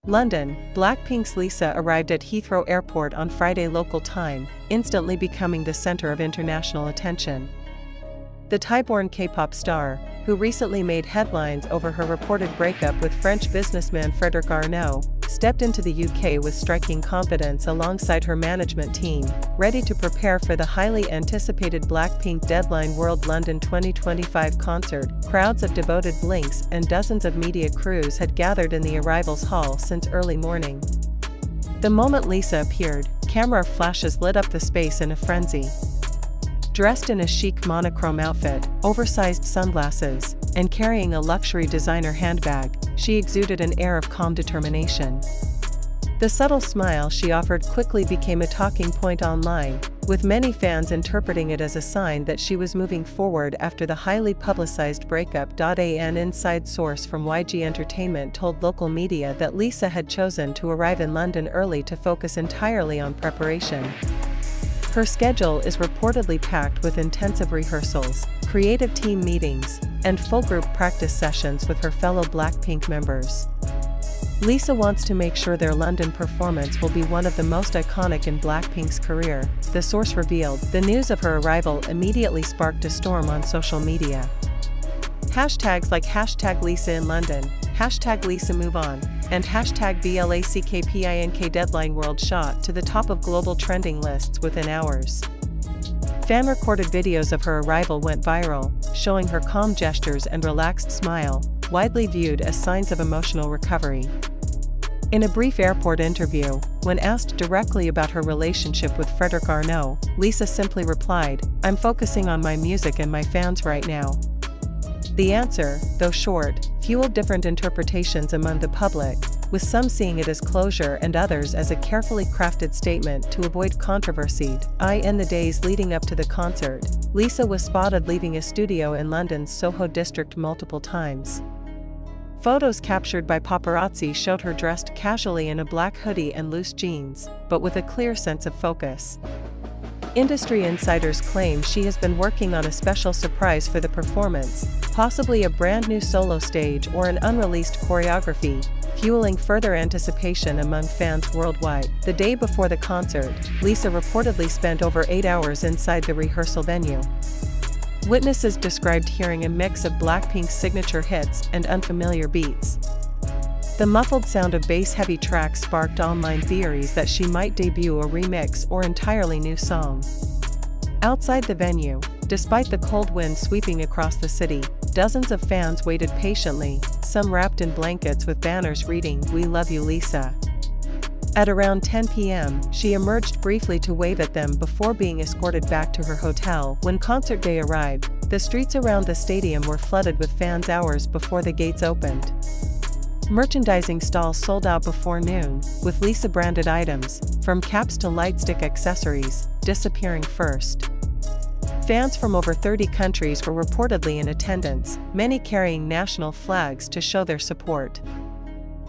London, Blackpink's Lisa arrived at Heathrow Airport on Friday local time, instantly becoming the center of international attention. The Thai-born K-pop star, who recently made headlines over her reported breakup with French businessman Frédéric Arnault, stepped into the UK with striking confidence alongside her management team, ready to prepare for the highly anticipated Blackpink Deadline World London 2025 concert. Crowds of devoted Blinks and dozens of media crews had gathered in the arrivals hall since early morning. The moment Lisa appeared, camera flashes lit up the space in a frenzy. Dressed in a chic monochrome outfit, oversized sunglasses, and carrying a luxury designer handbag, she exuded an air of calm determination. The subtle smile she offered quickly became a talking point online, with many fans interpreting it as a sign that she was moving forward after the highly publicized breakup. An inside source from YG Entertainment told local media that Lisa had chosen to arrive in London early to focus entirely on preparation. Her schedule is reportedly packed with intensive rehearsals, creative team meetings, and full group practice sessions with her fellow Blackpink members. Lisa wants to make sure their London performance will be one of the most iconic in Blackpink's career, the source revealed. The news of her arrival immediately sparked a storm on social media. Hashtags like #LisaInLondon, #LisaMoveOn, and #BLACKPINK Deadline World shot to the top of global trending lists within hours. Fan-recorded videos of her arrival went viral, showing her calm gestures and relaxed smile, widely viewed as signs of emotional recovery. In a brief airport interview, when asked directly about her relationship with Frédéric Arnault, Lisa simply replied, "I'm focusing on my music and my fans right now." The answer, though short, fueled different interpretations among the public, with some seeing it as closure and others as a carefully crafted statement to avoid controversy. In the days leading up to the concert, Lisa was spotted leaving a studio in London's Soho district multiple times. Photos captured by paparazzi showed her dressed casually in a black hoodie and loose jeans, but with a clear sense of focus. Industry insiders claim she has been working on a special surprise for the performance, possibly a brand new solo stage or an unreleased choreography, fueling further anticipation among fans worldwide. The day before the concert, Lisa reportedly spent over 8 hours inside the rehearsal venue. Witnesses described hearing a mix of Blackpink's signature hits and unfamiliar beats. The muffled sound of bass-heavy tracks sparked online theories that she might debut a remix or entirely new song. Outside the venue, despite the cold wind sweeping across the city, dozens of fans waited patiently, some wrapped in blankets with banners reading, "We love you, Lisa." At around 10 p.m., she emerged briefly to wave at them before being escorted back to her hotel. When concert day arrived, the streets around the stadium were flooded with fans hours before the gates opened. Merchandising stalls sold out before noon, with Lisa-branded items, from caps to lightstick accessories, disappearing first. Fans from over 30 countries were reportedly in attendance, many carrying national flags to show their support.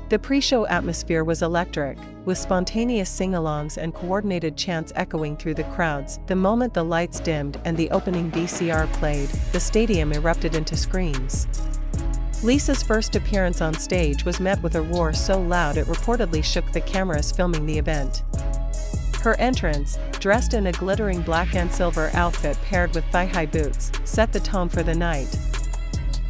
The pre-show atmosphere was electric, with spontaneous sing-alongs and coordinated chants echoing through the crowds. The moment the lights dimmed and the opening VCR played, the stadium erupted into screams. Lisa's first appearance on stage was met with a roar so loud it reportedly shook the cameras filming the event. Her entrance, dressed in a glittering black and silver outfit paired with thigh-high boots, set the tone for the night.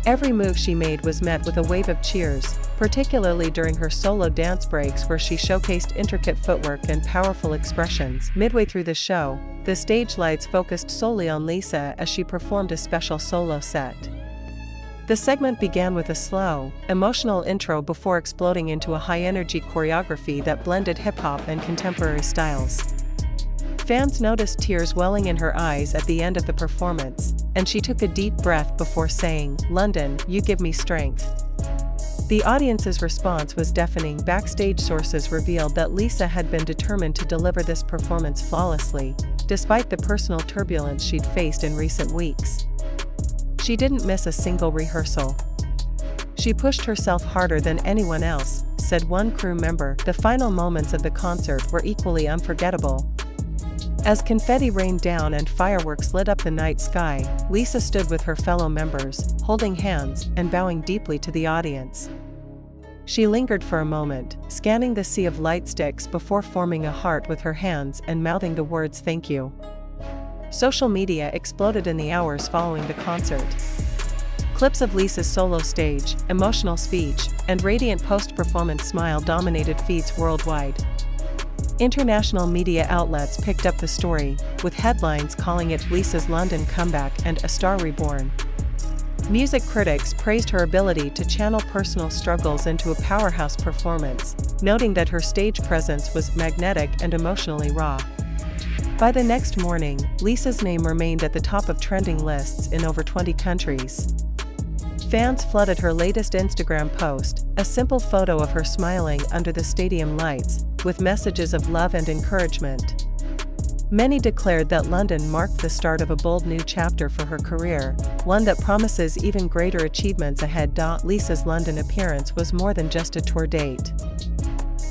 Every move she made was met with a wave of cheers, particularly during her solo dance breaks where she showcased intricate footwork and powerful expressions. Midway through the show, the stage lights focused solely on Lisa as she performed a special solo set. The segment began with a slow, emotional intro before exploding into a high-energy choreography that blended hip-hop and contemporary styles. Fans noticed tears welling in her eyes at the end of the performance, and she took a deep breath before saying, "London, you give me strength." The audience's response was deafening. Backstage sources revealed that Lisa had been determined to deliver this performance flawlessly, despite the personal turbulence she'd faced in recent weeks. She didn't miss a single rehearsal. "She pushed herself harder than anyone else," said one crew member. The final moments of the concert were equally unforgettable. As confetti rained down and fireworks lit up the night sky, Lisa stood with her fellow members, holding hands and bowing deeply to the audience. She lingered for a moment, scanning the sea of light sticks before forming a heart with her hands and mouthing the words "thank you." Social media exploded in the hours following the concert. Clips of Lisa's solo stage, emotional speech, and radiant post-performance smile dominated feeds worldwide. International media outlets picked up the story, with headlines calling it Lisa's London comeback and a star reborn. Music critics praised her ability to channel personal struggles into a powerhouse performance, noting that her stage presence was magnetic and emotionally raw. By the next morning, Lisa's name remained at the top of trending lists in over 20 countries. Fans flooded her latest Instagram post, a simple photo of her smiling under the stadium lights, with messages of love and encouragement. Many declared that London marked the start of a bold new chapter for her career, one that promises even greater achievements ahead. Lisa's London appearance was more than just a tour date.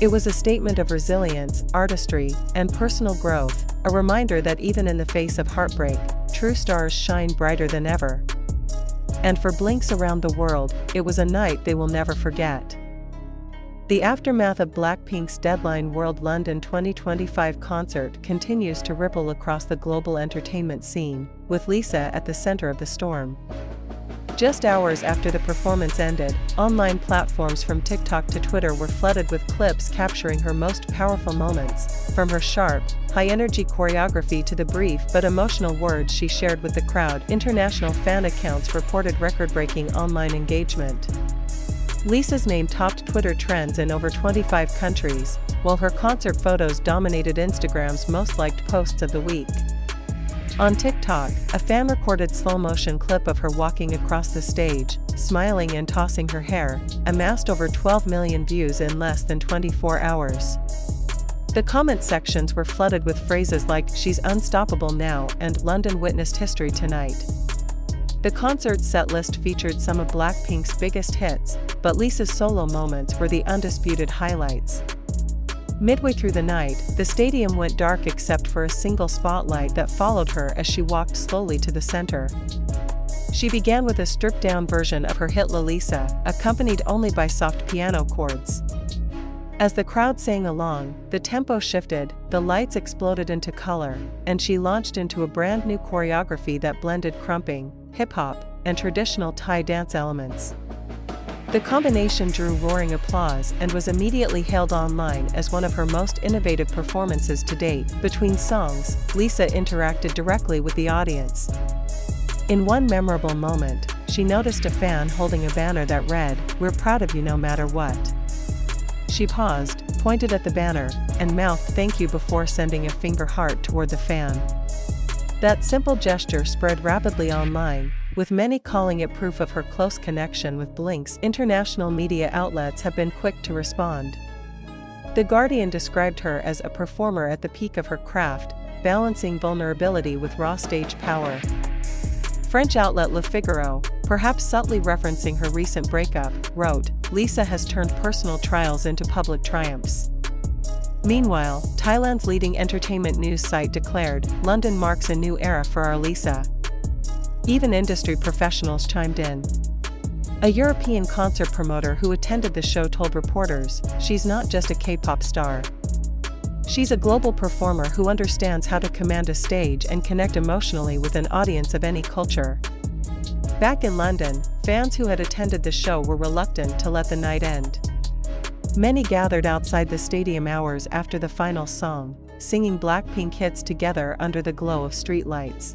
It was a statement of resilience, artistry, and personal growth, a reminder that even in the face of heartbreak, true stars shine brighter than ever. And for Blinks around the world, it was a night they will never forget. The aftermath of Blackpink's Deadline World London 2025 concert continues to ripple across the global entertainment scene, with Lisa at the center of the storm. Just hours after the performance ended, online platforms from TikTok to Twitter were flooded with clips capturing her most powerful moments, from her sharp, high-energy choreography to the brief but emotional words she shared with the crowd. International fan accounts reported record-breaking online engagement. Lisa's name topped Twitter trends in over 25 countries, while her concert photos dominated Instagram's most liked posts of the week. On TikTok, a fan recorded slow-motion clip of her walking across the stage, smiling and tossing her hair, amassed over 12 million views in less than 24 hours. The comment sections were flooded with phrases like "she's unstoppable now" and "London witnessed history tonight." The concert's set list featured some of Blackpink's biggest hits, but Lisa's solo moments were the undisputed highlights. Midway through the night, the stadium went dark except for a single spotlight that followed her as she walked slowly to the center. She began with a stripped-down version of her hit La Lisa, accompanied only by soft piano chords. As the crowd sang along, the tempo shifted, the lights exploded into color, and she launched into a brand new choreography that blended crumping, hip-hop, and traditional Thai dance elements. The combination drew roaring applause and was immediately hailed online as one of her most innovative performances to date. Between songs, Lisa interacted directly with the audience. In one memorable moment, she noticed a fan holding a banner that read, "We're proud of you no matter what." She paused, pointed at the banner, and mouthed "thank you" before sending a finger heart toward the fan. That simple gesture spread rapidly online, with many calling it proof of her close connection with Blinks. International media outlets have been quick to respond. The Guardian described her as a performer at the peak of her craft, balancing vulnerability with raw stage power. French outlet Le Figaro, perhaps subtly referencing her recent breakup, wrote, "Lisa has turned personal trials into public triumphs." Meanwhile, Thailand's leading entertainment news site declared, "London marks a new era for our Lisa." Even industry professionals chimed in. A European concert promoter who attended the show told reporters, "She's not just a K-pop star. She's a global performer who understands how to command a stage and connect emotionally with an audience of any culture." Back in London, fans who had attended the show were reluctant to let the night end. Many gathered outside the stadium hours after the final song, singing Blackpink hits together under the glow of streetlights.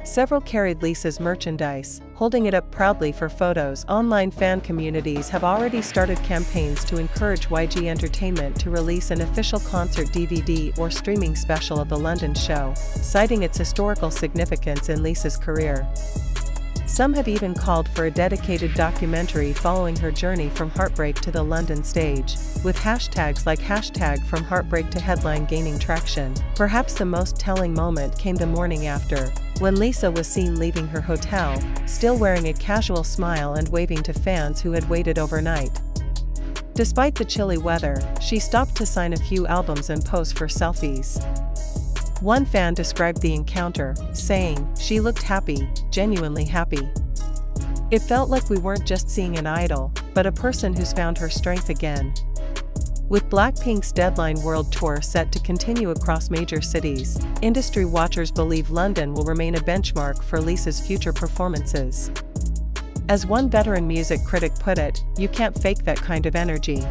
Several carried Lisa's merchandise, holding it up proudly for photos. Online fan communities have already started campaigns to encourage YG Entertainment to release an official concert DVD or streaming special of the London show, citing its historical significance in Lisa's career. Some have even called for a dedicated documentary following her journey from Heartbreak to the London stage, with hashtags like #FromHeartbreak to Headline gaining traction. Perhaps the most telling moment came the morning after, when Lisa was seen leaving her hotel, still wearing a casual smile and waving to fans who had waited overnight. Despite the chilly weather, she stopped to sign a few albums and pose for selfies. One fan described the encounter, saying, "She looked happy, genuinely happy. It felt like we weren't just seeing an idol, but a person who's found her strength again. With Blackpink's Deadline World Tour set to continue across major cities, industry watchers believe London will remain a benchmark for Lisa's future performances. As one veteran music critic put it, "You can't fake that kind of energy."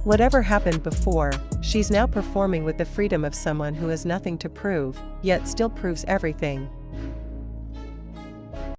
Whatever happened before, she's now performing with the freedom of someone who has nothing to prove, yet still proves everything.